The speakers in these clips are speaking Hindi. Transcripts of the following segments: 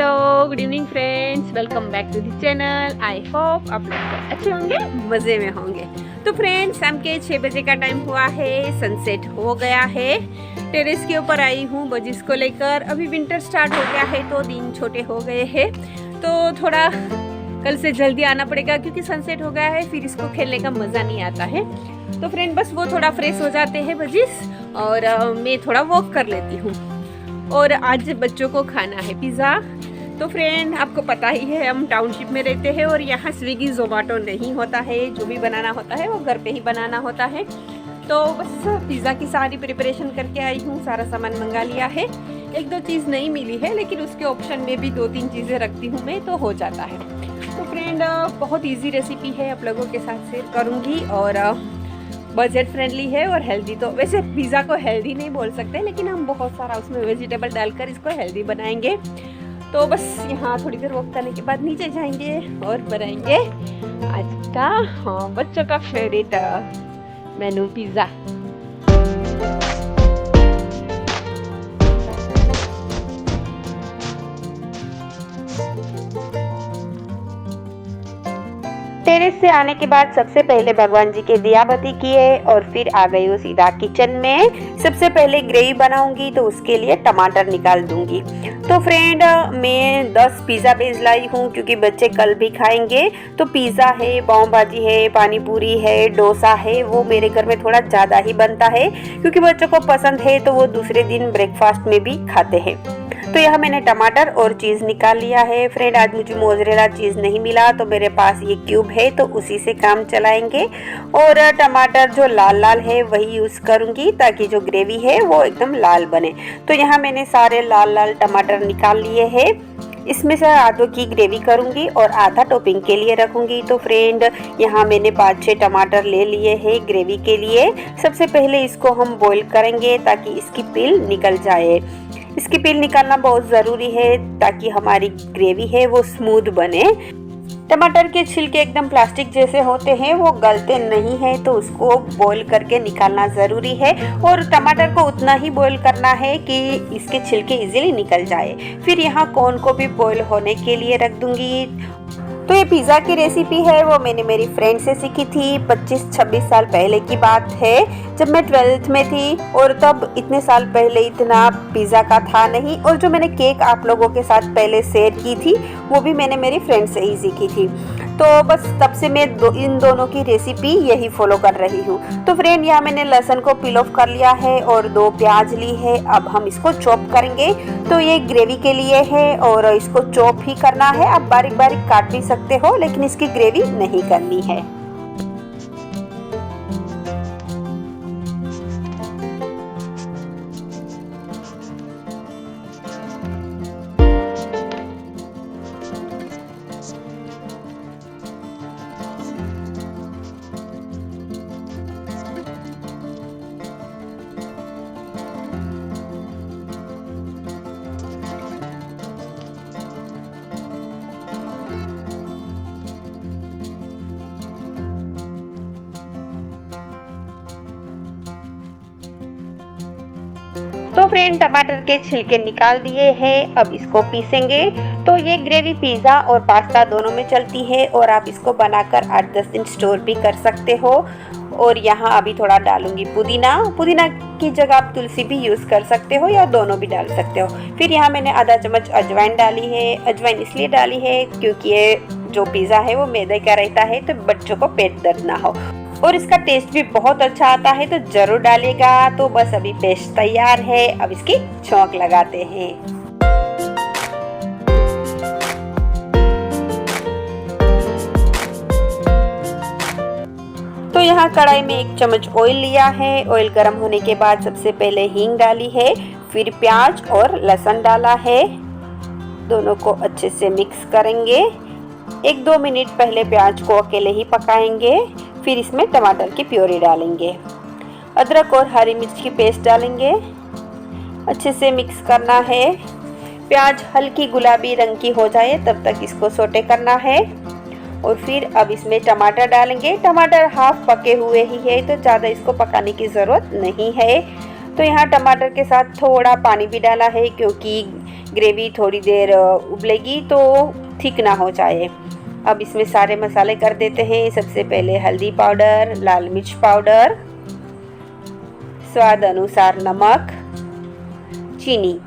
Hello good evening friends, welcome back to the channel. I hope आप लोग अच्छे होंगे, मज़े में होंगे। तो फ्रेंड्स, शाम के 6 बजे का टाइम हुआ है, सनसेट हो गया है। टेरेस के ऊपर आई हूँ बजिस को लेकर। अभी विंटर स्टार्ट हो गया है तो दिन छोटे हो गए हैं, तो थोड़ा कल से जल्दी आना पड़ेगा क्योंकि सनसेट हो गया है, फिर इसको खेलने का मज़ा नहीं आता है। तो फ्रेंड बस वो थोड़ा फ्रेश हो जाते हैं बजिस, और मैं थोड़ा वॉक कर लेती हूँ। और आज बच्चों को खाना है पिज़्ज़ा। तो फ्रेंड आपको पता ही है, हम टाउनशिप में रहते हैं और यहाँ स्विगी जोमेटो नहीं होता है। जो भी बनाना होता है वो घर पे ही बनाना होता है। तो बस पिज़्ज़ा की सारी प्रिपरेशन करके आई हूँ, सारा सामान मंगा लिया है। एक दो चीज़ नहीं मिली है, लेकिन उसके ऑप्शन में भी 2-3 चीज़ें रखती हूँ मैं, तो हो जाता है। तो फ्रेंड बहुत ईजी रेसिपी है, आप लोगों के साथ शेयर करूँगी। और बजट फ्रेंडली है और हेल्दी। तो वैसे पिज़्ज़ा को हेल्दी नहीं बोल सकते, लेकिन हम बहुत सारा उसमें वेजिटेबल डालकर इसको हेल्दी बनाएंगे। तो बस यहाँ थोड़ी देर वॉक करने के बाद नीचे जाएंगे और बनाएंगे आज का बच्चों का फेवरेट मेनू पिज़्ज़ा। टेरेस से आने के बाद सबसे पहले भगवान जी के दिया बत्ती किए और फिर आ गई हूँ सीधा किचन में। सबसे पहले ग्रेवी बनाऊंगी, तो उसके लिए टमाटर निकाल दूंगी। तो फ्रेंड मैं 10 पिज़्ज़ा बेस लाई हूँ क्योंकि बच्चे कल भी खाएंगे। तो पिज़्ज़ा है, पाव भाजी है, पानी पूरी है, डोसा है, वो मेरे घर में थोड़ा ज़्यादा ही बनता है क्योंकि बच्चों को पसंद है, तो वो दूसरे दिन ब्रेकफास्ट में भी खाते हैं। तो यहाँ मैंने टमाटर और चीज़ निकाल लिया है। फ्रेंड आज मुझे मोज़रेला चीज़ नहीं मिला, तो मेरे पास ये क्यूब है, तो उसी से काम चलाएंगे। और टमाटर जो लाल लाल है वही यूज़ करूँगी ताकि जो ग्रेवी है वो एकदम लाल बने। तो यहाँ मैंने सारे लाल लाल टमाटर निकाल लिए हैं। इसमें से आधों की ग्रेवी करूँगी और आधा टॉपिंग के लिए रखूँगी। तो फ्रेंड यहाँ मैंने 5-6 टमाटर ले लिए हैं ग्रेवी के लिए। सबसे पहले इसको हम बॉईल करेंगे ताकि इसकी पील निकल जाए। इसकी पील निकालना बहुत ज़रूरी है ताकि हमारी ग्रेवी है वो स्मूथ बने। टमाटर के छिलके एकदम प्लास्टिक जैसे होते हैं, वो गलते नहीं है, तो उसको बॉईल करके निकालना ज़रूरी है। और टमाटर को उतना ही बॉईल करना है कि इसके छिलके इजीली निकल जाए। फिर यहाँ कॉर्न को भी बॉईल होने के लिए रख दूंगी। तो ये पिज़्ज़ा की रेसिपी है वो मैंने मेरी फ्रेंड से सीखी थी। 25-26 साल पहले की बात है, जब मैं 12th में थी। और तब इतने साल पहले इतना पिज़्ज़ा का था नहीं। और जो मैंने केक आप लोगों के साथ पहले शेयर की थी, वो भी मैंने मेरी फ्रेंड से ही सीखी थी। तो बस तब से मैं इन दोनों की रेसिपी यही फॉलो कर रही हूँ। तो फ्रेंड यहाँ मैंने लहसुन को पील ऑफ कर लिया है और 2 प्याज ली है। अब हम इसको चॉप करेंगे। तो ये ग्रेवी के लिए है और इसको चॉप ही करना है। आप बारीक बारीक काट भी सकते हो, लेकिन इसकी ग्रेवी नहीं करनी है। तो फ्रेंड टमाटर के छिलके निकाल दिए हैं, अब इसको पीसेंगे। तो ये ग्रेवी पिज़्ज़ा और पास्ता दोनों में चलती है और आप इसको बनाकर 8-10 दिन स्टोर भी कर सकते हो। और यहाँ अभी थोड़ा डालूंगी पुदीना की जगह आप तुलसी भी यूज़ कर सकते हो या दोनों भी डाल सकते हो। फिर यहाँ मैंने आधा चम्मच अजवाइन डाली है। अजवाइन इसलिए डाली है क्योंकि ये जो पिज़्ज़ा है वो मैदे का रहता है, तो बच्चों को पेट दर्द ना हो। और इसका टेस्ट भी बहुत अच्छा आता है, तो ज़रूर डालेगा। तो बस अभी पेस्ट तैयार है, अब इसकी छौंक लगाते हैं। तो यहाँ कढ़ाई में 1 चम्मच ऑयल लिया है। ऑयल गर्म होने के बाद सबसे पहले हींग डाली है, फिर प्याज और लहसुन डाला है। दोनों को अच्छे से मिक्स करेंगे। 1-2 मिनट पहले प्याज को अकेले ही पकाएंगे, फिर इसमें टमाटर की प्योरी डालेंगे। अदरक और हरी मिर्च की पेस्ट डालेंगे, अच्छे से मिक्स करना है। प्याज हल्की गुलाबी रंग की हो जाए तब तक इसको सोटे करना है। और फिर अब इसमें टमाटर डालेंगे। टमाटर हाफ पके हुए ही है, तो ज़्यादा इसको पकाने की ज़रूरत नहीं है। तो यहाँ टमाटर के साथ थोड़ा पानी भी डाला है क्योंकि ग्रेवी थोड़ी देर उबलेगी तो थिक ना हो जाए। अब इसमें सारे मसाले कर देते हैं। सबसे पहले हल्दी पाउडर, लाल मिर्च पाउडर, स्वाद अनुसार नमक, चीनी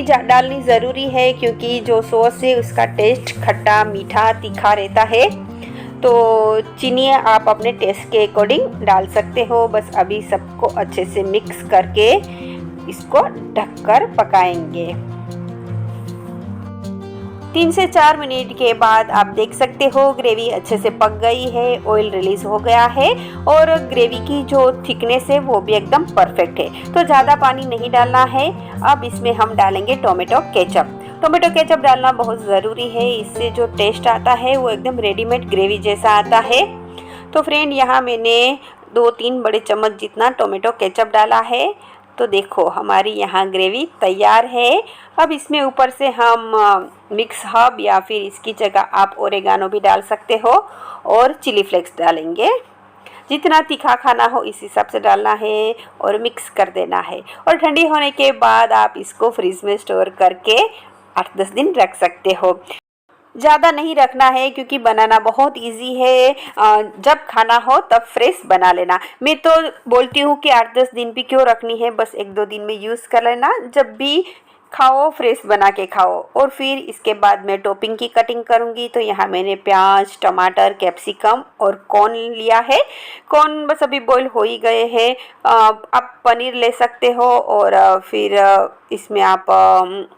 डालनी ज़रूरी है क्योंकि जो सॉस है उसका टेस्ट खट्टा, मीठा, तीखा रहता है। तो चीनी आप अपने टेस्ट के अकॉर्डिंग डाल सकते हो। बस अभी सबको अच्छे से मिक्स करके इसको ढककर पकाएंगे। 3 से 4 मिनट के बाद आप देख सकते हो ग्रेवी अच्छे से पक गई है, ऑयल रिलीज हो गया है और ग्रेवी की जो थिकनेस है वो भी एकदम परफेक्ट है। तो ज़्यादा पानी नहीं डालना है। अब इसमें हम डालेंगे टोमेटो केचप। टोमेटो केचप डालना बहुत ज़रूरी है, इससे जो टेस्ट आता है वो एकदम रेडीमेड ग्रेवी जैसा आता है। तो फ्रेंड यहाँ मैंने 2-3 बड़े चम्मच जितना टोमेटो केचप डाला है। तो देखो हमारी यहाँ ग्रेवी तैयार है। अब इसमें ऊपर से हम मिक्स हर्ब या फिर इसकी जगह आप ओरेगानो भी डाल सकते हो और चिली फ्लेक्स डालेंगे। जितना तीखा खाना हो इस हिसाब से डालना है और मिक्स कर देना है। और ठंडी होने के बाद आप इसको फ्रिज में स्टोर करके 8-10 दिन रख सकते हो। ज़्यादा नहीं रखना है क्योंकि बनाना बहुत इजी है। जब खाना हो तब फ्रेश बना लेना। मैं तो बोलती हूँ कि 8-10 दिन भी क्यों रखनी है, बस 1-2 दिन में यूज़ कर लेना। जब भी खाओ फ्रेश बना के खाओ। और फिर इसके बाद मैं टॉपिंग की कटिंग करूँगी। तो यहाँ मैंने प्याज, टमाटर, कैप्सिकम और कॉर्न लिया है। कॉर्न बस अभी बॉईल हो ही गए हैं। आप पनीर ले सकते हो और फिर इसमें आप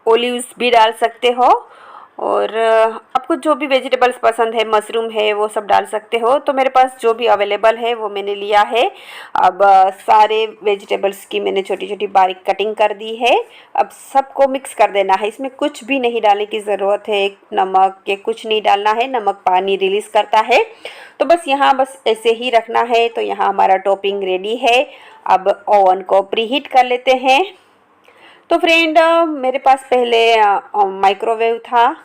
ओलिव्स भी डाल सकते हो और आपको जो भी वेजिटेबल्स पसंद है, मशरूम है, वो सब डाल सकते हो। तो मेरे पास जो भी अवेलेबल है वो मैंने लिया है। अब सारे वेजिटेबल्स की मैंने छोटी छोटी बारीक कटिंग कर दी है। अब सबको मिक्स कर देना है। इसमें कुछ भी नहीं डालने की ज़रूरत है, नमक के कुछ नहीं डालना है, नमक पानी रिलीज़ करता है। तो बस यहाँ बस ऐसे ही रखना है। तो यहाँ हमारा टॉपिंग रेडी है। अब ओवन को प्रीहीट कर लेते हैं। तो फ्रेंड मेरे पास पहले माइक्रोवेव था,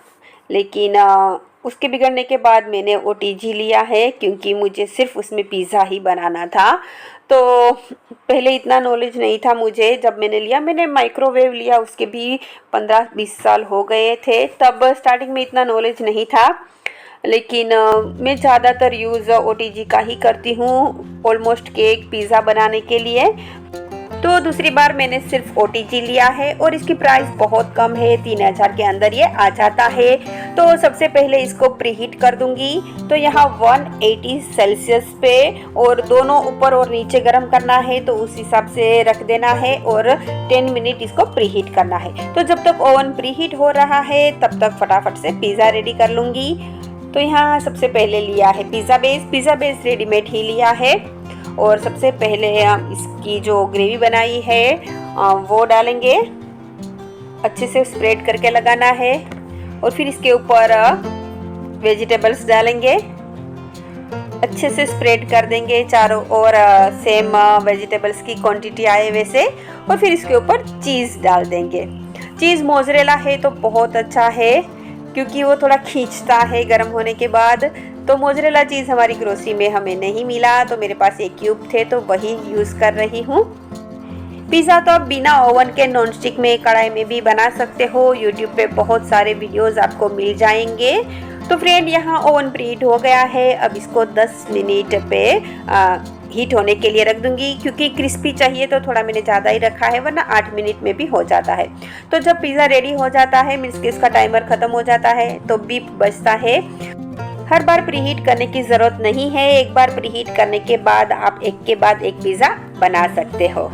लेकिन उसके बिगड़ने के बाद मैंने OTG लिया है क्योंकि मुझे सिर्फ उसमें पिज़्ज़ा ही बनाना था। तो पहले इतना नॉलेज नहीं था मुझे। जब मैंने लिया, मैंने माइक्रोवेव लिया उसके भी 15-20 साल हो गए थे। तब स्टार्टिंग में इतना नॉलेज नहीं था, लेकिन मैं ज़्यादातर यूज़ OTG का ही करती हूँ ऑलमोस्ट केक, पिज़्ज़ा बनाने के लिए। तो दूसरी बार मैंने सिर्फ OTG लिया है और इसकी प्राइस बहुत कम है, 3000 के अंदर ये आ जाता है। तो सबसे पहले इसको प्रीहीट कर दूंगी। तो यहाँ 180 सेल्सियस पे और दोनों ऊपर और नीचे गर्म करना है, तो उस हिसाब से रख देना है और 10 मिनट इसको प्रीहीट करना है। तो जब तक ओवन प्रीहीट हो रहा है तब तक फटाफट से पिज़्ज़ा रेडी कर लूँगी। तो यहाँ सबसे पहले लिया है पिज़्ज़ा बेस रेडीमेड ही लिया है। और सबसे पहले हम इसकी जो ग्रेवी बनाई है वो डालेंगे, अच्छे से स्प्रेड करके लगाना है। और फिर इसके ऊपर वेजिटेबल्स डालेंगे, अच्छे से स्प्रेड कर देंगे चारों ओर, सेम वेजिटेबल्स की क्वांटिटी आए वैसे। और फिर इसके ऊपर चीज़ डाल देंगे। चीज़ मोज़रेला है तो बहुत अच्छा है क्योंकि वो थोड़ा खींचता है गर्म होने के बाद। तो मोज़रेला चीज़ हमारी ग्रोसरी में हमें नहीं मिला, तो मेरे पास एक क्यूब थे तो वही यूज़ कर रही हूँ। पिज़्ज़ा तो आप बिना ओवन के नॉनस्टिक में, कढ़ाई में भी बना सकते हो। यूट्यूब पे बहुत सारे वीडियोस आपको मिल जाएंगे। तो फ्रेंड यहाँ ओवन प्रीहीट हो गया है। अब इसको 10 मिनट पे हीट होने के लिए रख दूंगी क्योंकि क्रिस्पी चाहिए तो थोड़ा मैंने ज़्यादा ही रखा है, वरना 8 मिनट में भी हो जाता है। तो जब पिज़्ज़ा रेडी हो जाता है, मीन्स कि इसका टाइमर ख़त्म हो जाता है, तो बीप बजता है। हर बार प्रीहीट करने की ज़रूरत नहीं है। एक बार प्रीहीट करने के बाद आप एक के बाद एक पिज़्ज़ा बना सकते हो।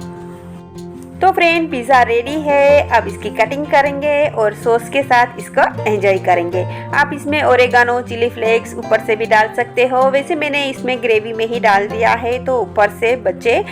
तो फ्रेंड पिज़्ज़ा रेडी है। अब इसकी कटिंग करेंगे और सॉस के साथ इसको एंजॉय करेंगे। आप इसमें ओरेगानो, चिली फ्लेक्स ऊपर से भी डाल सकते हो। वैसे मैंने इसमें ग्रेवी में ही डाल दिया है, तो ऊपर से बच्चे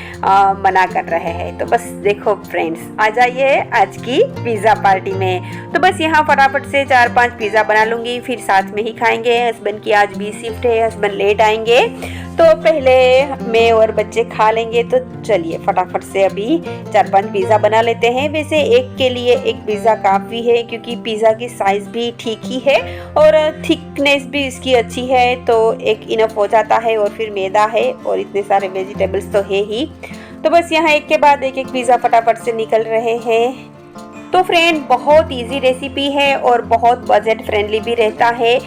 मना कर रहे हैं। तो बस देखो फ्रेंड्स, आ जाइए आज की पिज़्ज़ा पार्टी में। तो बस यहाँ फटाफट से 4-5 पिज़्ज़ा बना लूँगी, फिर साथ में ही खाएंगे। हस्बैंड की आज भी शिफ्ट है, हस्बैंड लेट आएंगे, तो पहले मैं और बच्चे खा लेंगे। तो चलिए फटाफट से अभी 4-5 पिज़्ज़ा बना लेते हैं। वैसे एक के लिए एक पिज़्ज़ा काफ़ी है क्योंकि पिज़्ज़ा की साइज़ भी ठीक ही है और थिकनेस भी इसकी अच्छी है, तो एक इनफ हो जाता है। और फिर मैदा है और इतने सारे वेजिटेबल्स तो है ही, तो बस यहाँ एक के बाद एक पिज़्ज़ा फटाफट से निकल रहे हैं। तो फ्रेंड बहुत इजी रेसिपी है और बहुत बजट फ्रेंडली भी रहता है।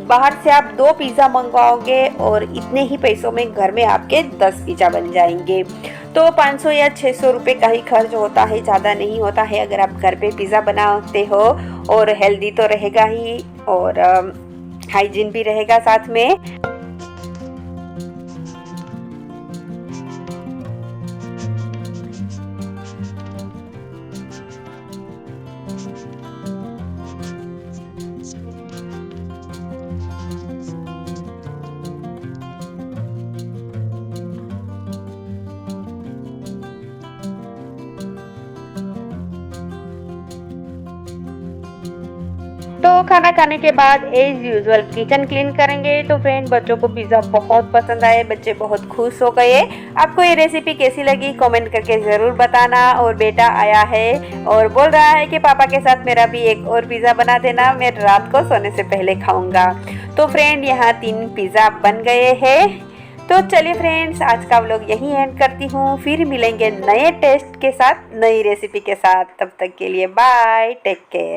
बाहर से आप 2 पिज़्ज़ा मंगवाओगे और इतने ही पैसों में घर में आपके 10 पिज़्ज़ा बन जाएंगे। तो 500 या 600 रुपये का ही खर्च होता है, ज़्यादा नहीं होता है अगर आप घर पे पिज़्ज़ा बनाते हो। और हेल्दी तो रहेगा ही और हाइजीन भी रहेगा साथ में। तो खाना खाने के बाद एज यूजुअल किचन क्लीन करेंगे। तो फ्रेंड बच्चों को पिज़्ज़ा बहुत पसंद आए, बच्चे बहुत खुश हो गए। आपको ये रेसिपी कैसी लगी कमेंट करके ज़रूर बताना। और बेटा आया है और बोल रहा है कि पापा के साथ मेरा भी एक और पिज़्ज़ा बना देना, मैं रात को सोने से पहले खाऊंगा। तो फ्रेंड यहाँ 3 पिज़्ज़ा बन गए हैं। तो चलिए फ्रेंड्स, आज का व्लॉग यहीं एंड करती हूँ। फिर मिलेंगे नए टेस्ट के साथ, नई रेसिपी के साथ। तब तक के लिए बाय, टेक केयर।